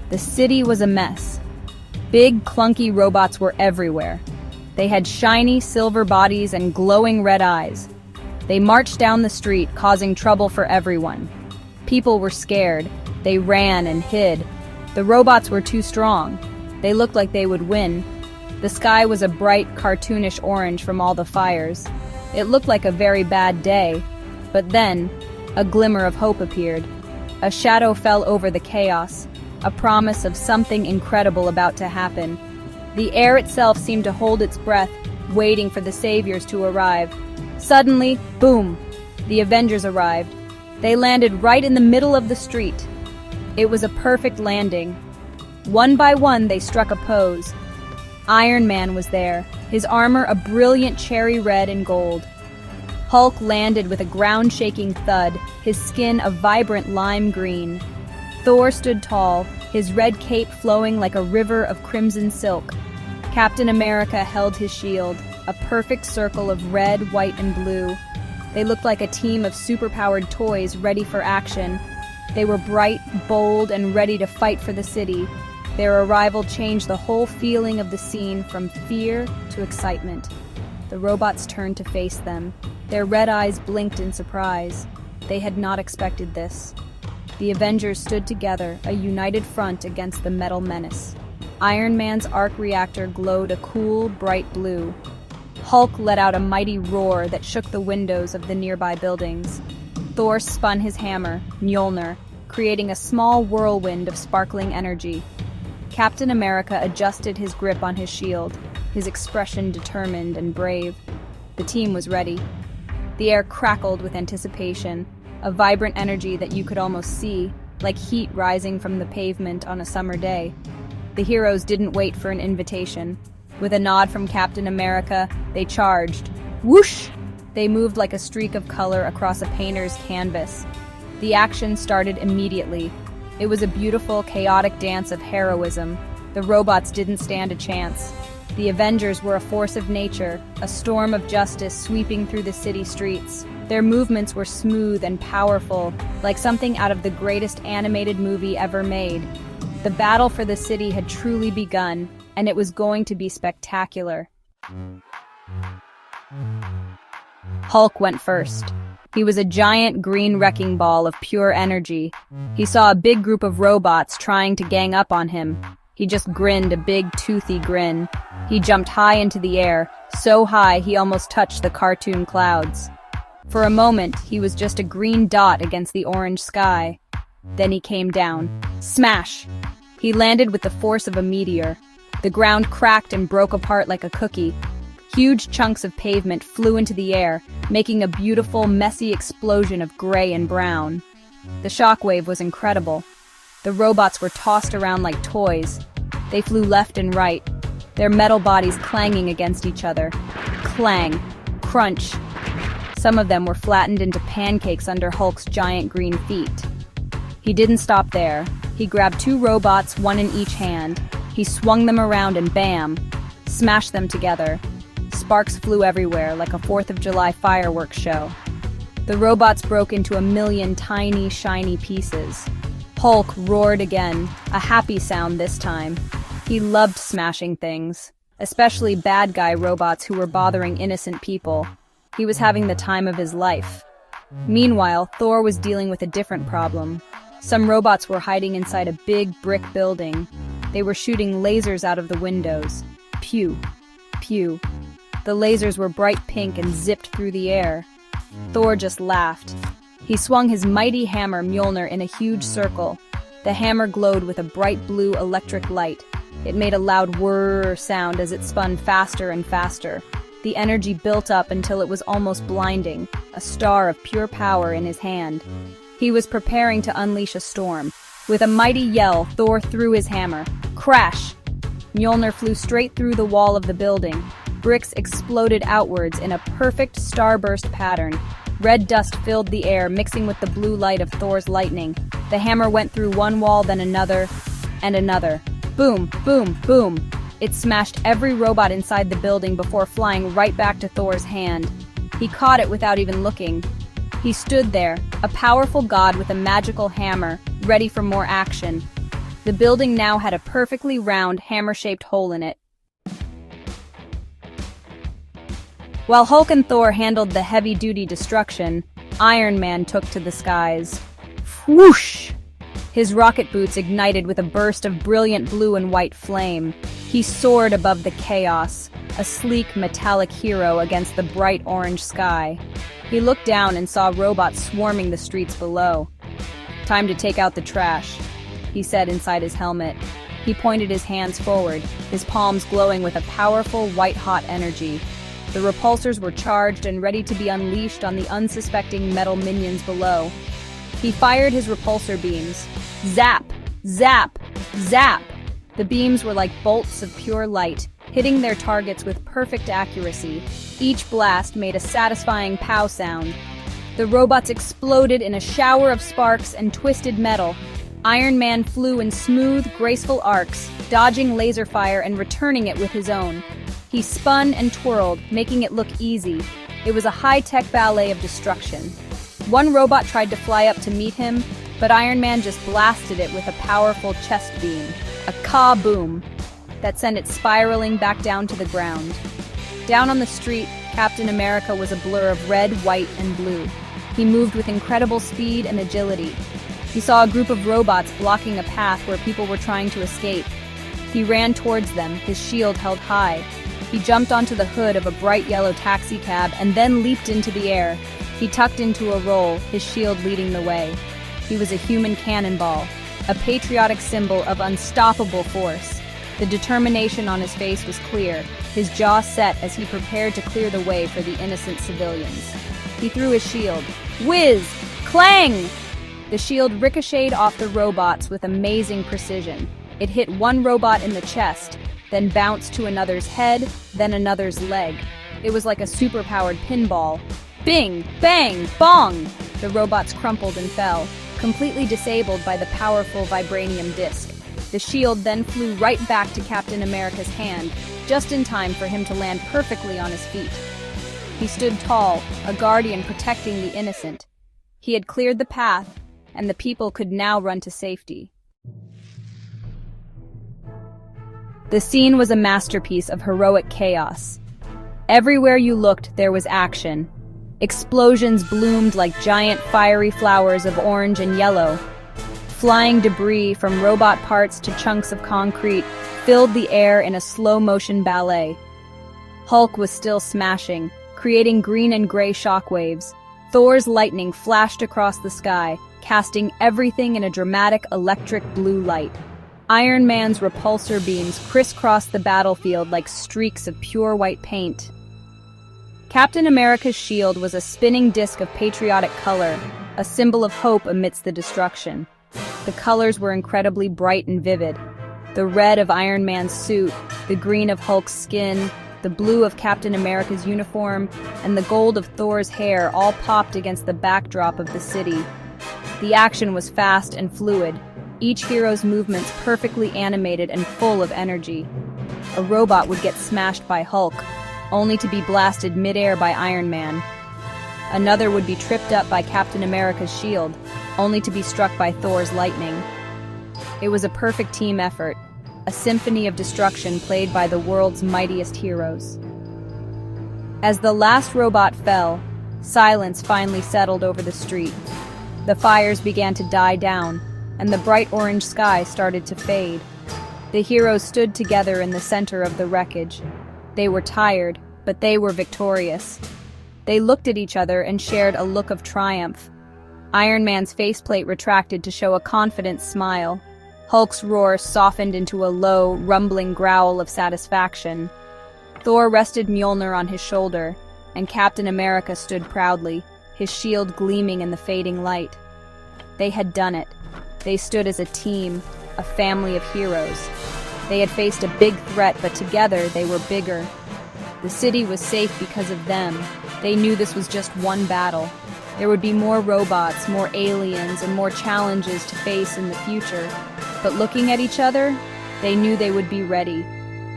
The city was a mess. Big, clunky robots were everywhere. They had shiny silver bodies and glowing red eyes. They marched down the street, causing trouble for everyone. People were scared. They ran and hid. The robots were too strong. They looked like they would win. The sky was a bright, cartoonish orange from all the fires. It looked like a very bad day. But then, a glimmer of hope appeared. A shadow fell over the chaos, a promise of something incredible about to happen. The air itself seemed to hold its breath, waiting for the saviors to arrive. Suddenly, boom! The Avengers arrived. They landed right in the middle of the street. It was a perfect landing. One by one, they struck a pose. Iron Man was there, his armor a brilliant cherry red and gold. Hulk landed with a ground-shaking thud, his skin a vibrant lime green. Thor stood tall, his red cape flowing like a river of crimson silk. Captain America held his shield, a perfect circle of red, white, and blue. They looked like a team of superpowered toys ready for action. They were bright, bold, and ready to fight for the city. Their arrival changed the whole feeling of the scene from fear to excitement. The robots turned to face them. Their red eyes blinked in surprise. They had not expected this. The Avengers stood together, a united front against the metal menace. Iron Man's arc reactor glowed a cool, bright blue. Hulk let out a mighty roar that shook the windows of the nearby buildings. Thor spun his hammer, Mjolnir, creating a small whirlwind of sparkling energy. Captain America adjusted his grip on his shield, his expression determined and brave. The team was ready. The air crackled with anticipation, a vibrant energy that you could almost see, like heat rising from the pavement on a summer day. The heroes didn't wait for an invitation. With a nod from Captain America, they charged. Whoosh! They moved like a streak of color across a painter's canvas. The action started immediately. It was a beautiful, chaotic dance of heroism. The robots didn't stand a chance. The Avengers were a force of nature, a storm of justice sweeping through the city streets. Their movements were smooth and powerful, like something out of the greatest animated movie ever made. The battle for the city had truly begun, and it was going to be spectacular. Hulk went first. He was a giant green wrecking ball of pure energy. He saw a big group of robots trying to gang up on him. He just grinned a big, toothy grin. He jumped high into the air, so high he almost touched the cartoon clouds. For a moment, he was just a green dot against the orange sky. Then he came down. Smash! He landed with the force of a meteor. The ground cracked and broke apart like a cookie. Huge chunks of pavement flew into the air, making a beautiful, messy explosion of gray and brown. The shockwave was incredible. The robots were tossed around like toys. They flew left and right, their metal bodies clanging against each other. Clang. Crunch. Some of them were flattened into pancakes under Hulk's giant green feet. He didn't stop there. He grabbed two robots, one in each hand. He swung them around and bam! Smashed them together. Sparks flew everywhere like a 4th of July fireworks show. The robots broke into a million tiny, shiny pieces. Hulk roared again, a happy sound this time. He loved smashing things, especially bad guy robots who were bothering innocent people. He was having the time of his life. Meanwhile, Thor was dealing with a different problem. Some robots were hiding inside a big brick building. They were shooting lasers out of the windows. Pew, pew. The lasers were bright pink and zipped through the air. Thor just laughed. He swung his mighty hammer Mjolnir in a huge circle. The hammer glowed with a bright blue electric light. It made a loud whirr sound as it spun faster and faster. The energy built up until it was almost blinding, a star of pure power in his hand. He was preparing to unleash a storm. With a mighty yell, Thor threw his hammer. Crash! Mjolnir flew straight through the wall of the building. Bricks exploded outwards in a perfect starburst pattern. Red dust filled the air, mixing with the blue light of Thor's lightning. The hammer went through one wall, then another, and another. Boom, boom, boom. It smashed every robot inside the building before flying right back to Thor's hand. He caught it without even looking. He stood there, a powerful god with a magical hammer, ready for more action. The building now had a perfectly round, hammer-shaped hole in it. While Hulk and Thor handled the heavy-duty destruction, Iron Man took to the skies. Whoosh! His rocket boots ignited with a burst of brilliant blue and white flame. He soared above the chaos, a sleek, metallic hero against the bright orange sky. He looked down and saw robots swarming the streets below. "Time to take out the trash," he said inside his helmet. He pointed his hands forward, his palms glowing with a powerful, white-hot energy. The repulsors were charged and ready to be unleashed on the unsuspecting metal minions below. He fired his repulsor beams. Zap! Zap! Zap! The beams were like bolts of pure light, hitting their targets with perfect accuracy. Each blast made a satisfying pow sound. The robots exploded in a shower of sparks and twisted metal. Iron Man flew in smooth, graceful arcs, dodging laser fire and returning it with his own. He spun and twirled, making it look easy. It was a high-tech ballet of destruction. One robot tried to fly up to meet him, but Iron Man just blasted it with a powerful chest beam, a kaboom, that sent it spiraling back down to the ground. Down on the street, Captain America was a blur of red, white, and blue. He moved with incredible speed and agility. He saw a group of robots blocking a path where people were trying to escape. He ran towards them, his shield held high. He jumped onto the hood of a bright yellow taxicab and then leaped into the air. He tucked into a roll, his shield leading the way. He was a human cannonball, a patriotic symbol of unstoppable force. The determination on his face was clear, his jaw set as he prepared to clear the way for the innocent civilians. He threw his shield. Whiz! Clang! The shield ricocheted off the robots with amazing precision. It hit one robot in the chest, then bounced to another's head, then another's leg. It was like a super-powered pinball. Bing! Bang! Bong! The robots crumpled and fell, completely disabled by the powerful vibranium disc. The shield then flew right back to Captain America's hand, just in time for him to land perfectly on his feet. He stood tall, a guardian protecting the innocent. He had cleared the path, and the people could now run to safety. The scene was a masterpiece of heroic chaos. Everywhere you looked, there was action. Explosions bloomed like giant fiery flowers of orange and yellow. Flying debris from robot parts to chunks of concrete filled the air in a slow-motion ballet. Hulk was still smashing, creating green and gray shockwaves. Thor's lightning flashed across the sky, casting everything in a dramatic electric blue light. Iron Man's repulsor beams crisscrossed the battlefield like streaks of pure white paint. Captain America's shield was a spinning disc of patriotic color, a symbol of hope amidst the destruction. The colors were incredibly bright and vivid. The red of Iron Man's suit, the green of Hulk's skin, the blue of Captain America's uniform, and the gold of Thor's hair all popped against the backdrop of the city. The action was fast and fluid, each hero's movements perfectly animated and full of energy. A robot would get smashed by Hulk, only to be blasted midair by Iron Man. Another would be tripped up by Captain America's shield, only to be struck by Thor's lightning. It was a perfect team effort, a symphony of destruction played by the world's mightiest heroes. As the last robot fell, silence finally settled over the street. The fires began to die down, and the bright orange sky started to fade. The heroes stood together in the center of the wreckage. They were tired, but they were victorious. They looked at each other and shared a look of triumph. Iron Man's faceplate retracted to show a confident smile. Hulk's roar softened into a low, rumbling growl of satisfaction. Thor rested Mjolnir on his shoulder, and Captain America stood proudly, his shield gleaming in the fading light. They had done it. They stood as a team, a family of heroes. They had faced a big threat, but together they were bigger. The city was safe because of them. They knew this was just one battle. There would be more robots, more aliens, and more challenges to face in the future. But looking at each other, they knew they would be ready.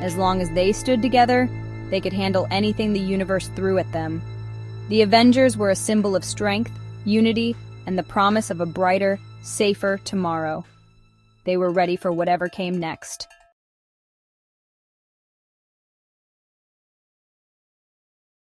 As long as they stood together, they could handle anything the universe threw at them. The Avengers were a symbol of strength, unity, and the promise of a brighter, safer tomorrow. They were ready for whatever came next.